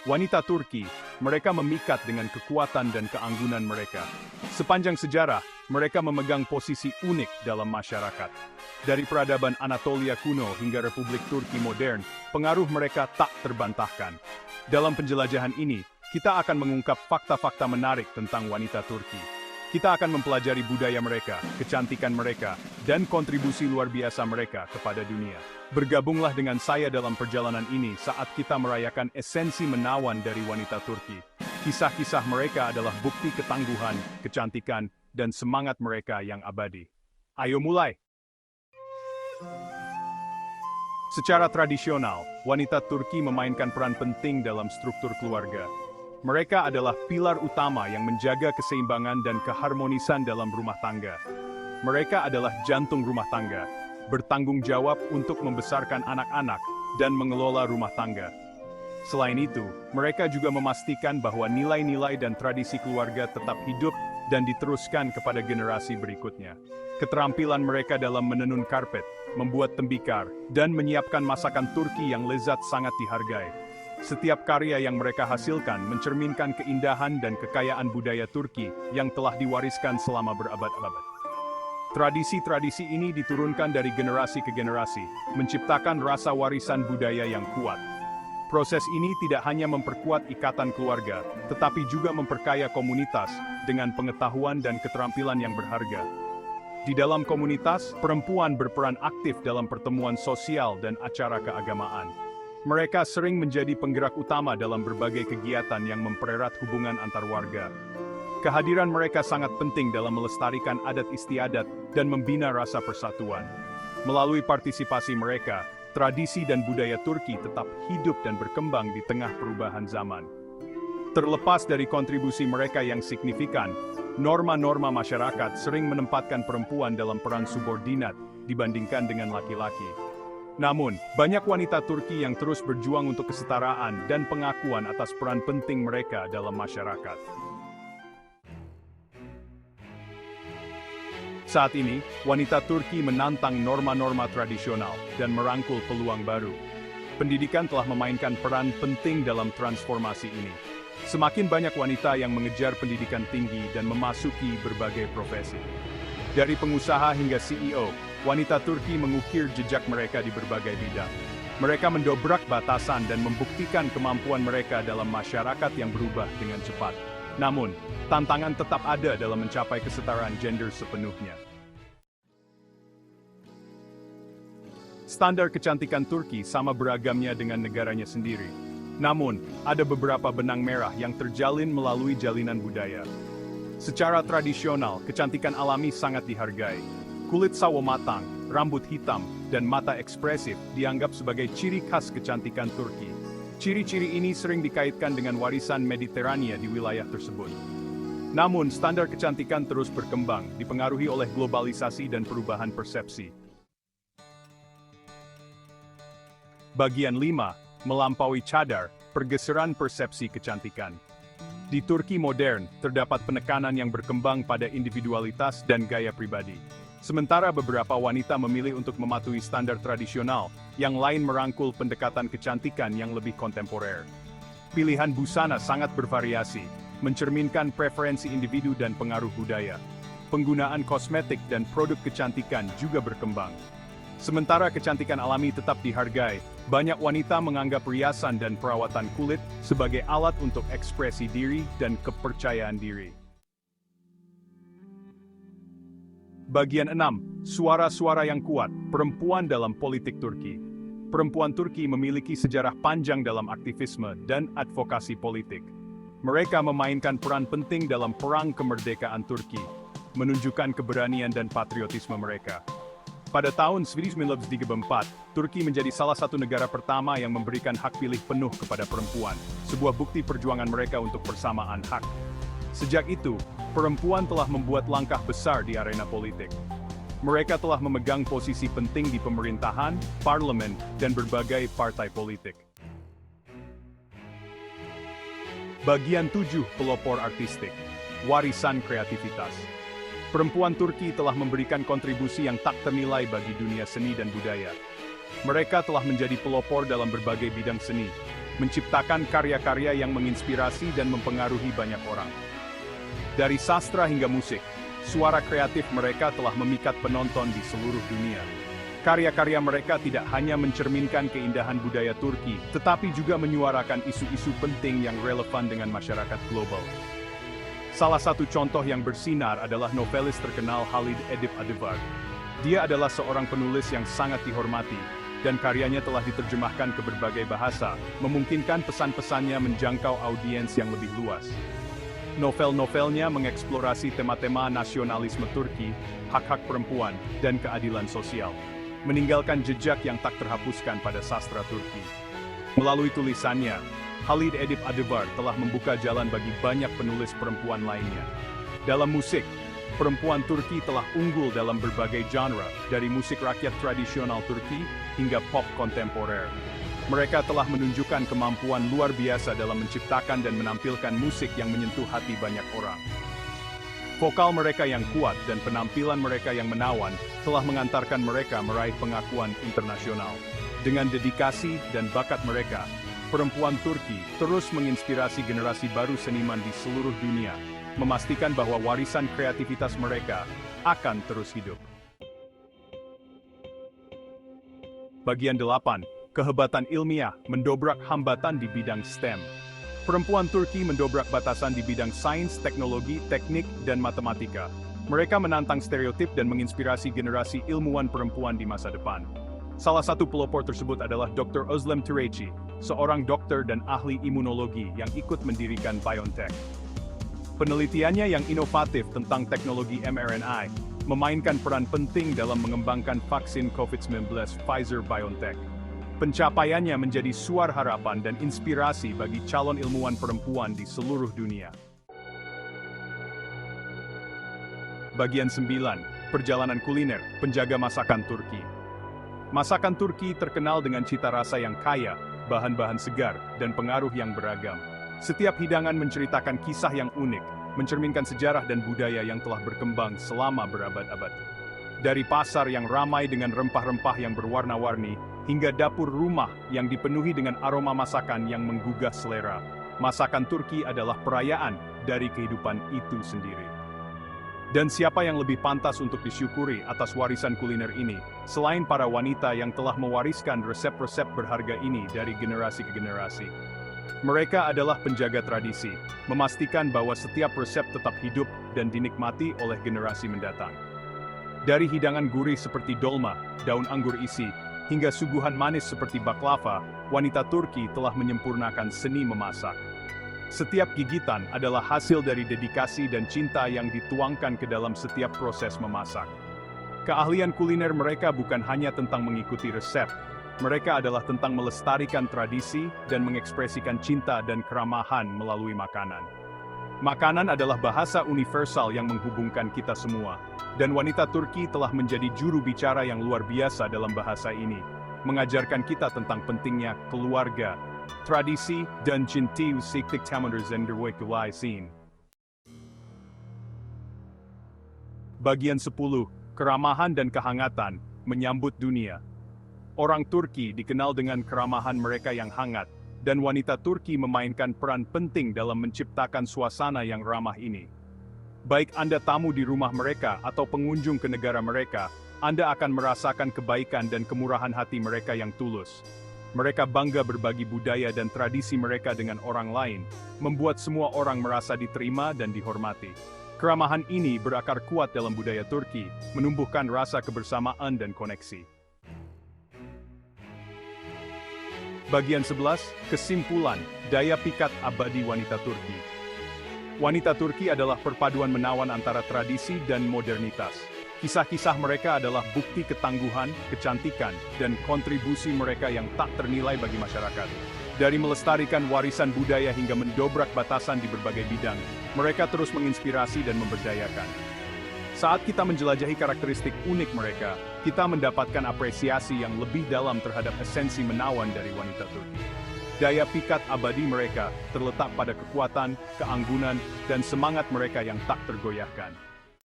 Wanita Turki, mereka memikat dengan kekuatan dan keanggunan mereka. Sepanjang sejarah, mereka memegang posisi unik dalam masyarakat. Dari peradaban Anatolia kuno hingga Republik Turki modern, pengaruh mereka tak terbantahkan. Dalam penjelajahan ini, kita akan mengungkap fakta-fakta menarik tentang wanita Turki. Kita akan mempelajari budaya mereka, kecantikan mereka, dan kontribusi luar biasa mereka kepada dunia. Bergabunglah dengan saya dalam perjalanan ini saat kita merayakan esensi menawan dari wanita Turki. Kisah-kisah mereka adalah bukti ketangguhan, kecantikan, dan semangat mereka yang abadi. Ayo mulai! Secara tradisional, wanita Turki memainkan peran penting dalam struktur keluarga. Mereka adalah pilar utama yang menjaga keseimbangan dan keharmonisan dalam rumah tangga. Mereka adalah jantung rumah tangga, bertanggung jawab untuk membesarkan anak-anak dan mengelola rumah tangga. Selain itu, mereka juga memastikan bahwa nilai-nilai dan tradisi keluarga tetap hidup dan diteruskan kepada generasi berikutnya. Keterampilan mereka dalam menenun karpet, membuat tembikar, dan menyiapkan masakan Turki yang lezat sangat dihargai. Setiap karya yang mereka hasilkan mencerminkan keindahan dan kekayaan budaya Turki yang telah diwariskan selama berabad-abad. Tradisi-tradisi ini diturunkan dari generasi ke generasi, menciptakan rasa warisan budaya yang kuat. Proses ini tidak hanya memperkuat ikatan keluarga, tetapi juga memperkaya komunitas dengan pengetahuan dan keterampilan yang berharga. Di dalam komunitas, perempuan berperan aktif dalam pertemuan sosial dan acara keagamaan. Mereka sering menjadi penggerak utama dalam berbagai kegiatan yang mempererat hubungan antar warga. Kehadiran mereka sangat penting dalam melestarikan adat istiadat dan membina rasa persatuan. Melalui partisipasi mereka, tradisi dan budaya Turki tetap hidup dan berkembang di tengah perubahan zaman. Terlepas dari kontribusi mereka yang signifikan, norma-norma masyarakat sering menempatkan perempuan dalam peran subordinat dibandingkan dengan laki-laki. Namun, banyak wanita Turki yang terus berjuang untuk kesetaraan dan pengakuan atas peran penting mereka dalam masyarakat. Saat ini, wanita Turki menantang norma-norma tradisional dan merangkul peluang baru. Pendidikan telah memainkan peran penting dalam transformasi ini. Semakin banyak wanita yang mengejar pendidikan tinggi dan memasuki berbagai profesi. Dari pengusaha hingga CEO, wanita Turki mengukir jejak mereka di berbagai bidang. Mereka mendobrak batasan dan membuktikan kemampuan mereka dalam masyarakat yang berubah dengan cepat. Namun, tantangan tetap ada dalam mencapai kesetaraan gender sepenuhnya. Standar kecantikan Turki sama beragamnya dengan negaranya sendiri. Namun, ada beberapa benang merah yang terjalin melalui jalinan budaya. Secara tradisional, kecantikan alami sangat dihargai. Kulit sawo matang, rambut hitam, dan mata ekspresif dianggap sebagai ciri khas kecantikan Turki. Ciri-ciri ini sering dikaitkan dengan warisan Mediterania di wilayah tersebut. Namun, standar kecantikan terus berkembang, dipengaruhi oleh globalisasi dan perubahan persepsi. Bagian 5, melampaui cadar, pergeseran persepsi kecantikan. Di Turki modern, terdapat penekanan yang berkembang pada individualitas dan gaya pribadi. Sementara beberapa wanita memilih untuk mematuhi standar tradisional, yang lain merangkul pendekatan kecantikan yang lebih kontemporer. Pilihan busana sangat bervariasi, mencerminkan preferensi individu dan pengaruh budaya. Penggunaan kosmetik dan produk kecantikan juga berkembang. Sementara kecantikan alami tetap dihargai, banyak wanita menganggap riasan dan perawatan kulit sebagai alat untuk ekspresi diri dan kepercayaan diri. Bagian 6. Suara-suara yang kuat, perempuan dalam politik Turki. Perempuan Turki memiliki sejarah panjang dalam aktivisme dan advokasi politik. Mereka memainkan peran penting dalam perang kemerdekaan Turki, menunjukkan keberanian dan patriotisme mereka. Pada tahun 1934, Turki menjadi salah satu negara pertama yang memberikan hak pilih penuh kepada perempuan, sebuah bukti perjuangan mereka untuk persamaan hak. Sejak itu, perempuan telah membuat langkah besar di arena politik. Mereka telah memegang posisi penting di pemerintahan, parlemen, dan berbagai partai politik. Bagian 7, pelopor artistik, warisan kreativitas. Perempuan Turki telah memberikan kontribusi yang tak ternilai bagi dunia seni dan budaya. Mereka telah menjadi pelopor dalam berbagai bidang seni, menciptakan karya-karya yang menginspirasi dan mempengaruhi banyak orang. Dari sastra hingga musik, suara kreatif mereka telah memikat penonton di seluruh dunia. Karya-karya mereka tidak hanya mencerminkan keindahan budaya Turki, tetapi juga menyuarakan isu-isu penting yang relevan dengan masyarakat global. Salah satu contoh yang bersinar adalah novelis terkenal Halid Edip Adıvar. Dia adalah seorang penulis yang sangat dihormati, dan karyanya telah diterjemahkan ke berbagai bahasa, memungkinkan pesan-pesannya menjangkau audiens yang lebih luas. Novel-novelnya mengeksplorasi tema-tema nasionalisme Turki, hak-hak perempuan, dan keadilan sosial, meninggalkan jejak yang tak terhapuskan pada sastra Turki. Melalui tulisannya, Halid Edip Adıvar telah membuka jalan bagi banyak penulis perempuan lainnya. Dalam musik, perempuan Turki telah unggul dalam berbagai genre, dari musik rakyat tradisional Turki hingga pop kontemporer. Mereka telah menunjukkan kemampuan luar biasa dalam menciptakan dan menampilkan musik yang menyentuh hati banyak orang. Vokal mereka yang kuat dan penampilan mereka yang menawan telah mengantarkan mereka meraih pengakuan internasional. Dengan dedikasi dan bakat mereka, perempuan Turki terus menginspirasi generasi baru seniman di seluruh dunia, memastikan bahwa warisan kreativitas mereka akan terus hidup. Bagian 8. Kehebatan ilmiah mendobrak hambatan di bidang STEM. Perempuan Turki mendobrak batasan di bidang sains, teknologi, teknik, dan matematika. Mereka menantang stereotip dan menginspirasi generasi ilmuwan perempuan di masa depan. Salah satu pelopor tersebut adalah Dr. Özlem Türeci, seorang dokter dan ahli imunologi yang ikut mendirikan BioNTech. Penelitiannya yang inovatif tentang teknologi mRNA memainkan peran penting dalam mengembangkan vaksin COVID-19 Pfizer-BioNTech. Pencapaiannya menjadi suara harapan dan inspirasi bagi calon ilmuwan perempuan di seluruh dunia. Bagian 9. Perjalanan kuliner, penjaga masakan Turki. Masakan Turki terkenal dengan cita rasa yang kaya, bahan-bahan segar, dan pengaruh yang beragam. Setiap hidangan menceritakan kisah yang unik, mencerminkan sejarah dan budaya yang telah berkembang selama berabad-abad. Dari pasar yang ramai dengan rempah-rempah yang berwarna-warni, hingga dapur rumah yang dipenuhi dengan aroma masakan yang menggugah selera, masakan Turki adalah perayaan dari kehidupan itu sendiri. Dan siapa yang lebih pantas untuk disyukuri atas warisan kuliner ini, selain para wanita yang telah mewariskan resep-resep berharga ini dari generasi ke generasi. Mereka adalah penjaga tradisi, memastikan bahwa setiap resep tetap hidup dan dinikmati oleh generasi mendatang. Dari hidangan gurih seperti dolma, daun anggur isi, hingga suguhan manis seperti baklava, wanita Turki telah menyempurnakan seni memasak. Setiap gigitan adalah hasil dari dedikasi dan cinta yang dituangkan ke dalam setiap proses memasak. Keahlian kuliner mereka bukan hanya tentang mengikuti resep, mereka adalah tentang melestarikan tradisi dan mengekspresikan cinta dan keramahan melalui makanan. Makanan adalah bahasa universal yang menghubungkan kita semua, dan wanita Turki telah menjadi juru bicara yang luar biasa dalam bahasa ini, mengajarkan kita tentang pentingnya keluarga, tradisi, dan cinta siktik tamandur zenderwe kulaisin. Bagian 10. Keramahan dan kehangatan menyambut dunia. Orang Turki dikenal dengan keramahan mereka yang hangat, dan wanita Turki memainkan peran penting dalam menciptakan suasana yang ramah ini. Baik Anda tamu di rumah mereka atau pengunjung ke negara mereka, Anda akan merasakan kebaikan dan kemurahan hati mereka yang tulus. Mereka bangga berbagi budaya dan tradisi mereka dengan orang lain, membuat semua orang merasa diterima dan dihormati. Keramahan ini berakar kuat dalam budaya Turki, menumbuhkan rasa kebersamaan dan koneksi. Bagian 11. Kesimpulan, daya pikat abadi wanita Turki. Wanita Turki adalah perpaduan menawan antara tradisi dan modernitas. Kisah-kisah mereka adalah bukti ketangguhan, kecantikan, dan kontribusi mereka yang tak ternilai bagi masyarakat. Dari melestarikan warisan budaya hingga mendobrak batasan di berbagai bidang, mereka terus menginspirasi dan memberdayakan. Saat kita menjelajahi karakteristik unik mereka, kita mendapatkan apresiasi yang lebih dalam terhadap esensi menawan dari wanita Turki. Daya pikat abadi mereka terletak pada kekuatan, keanggunan, dan semangat mereka yang tak tergoyahkan.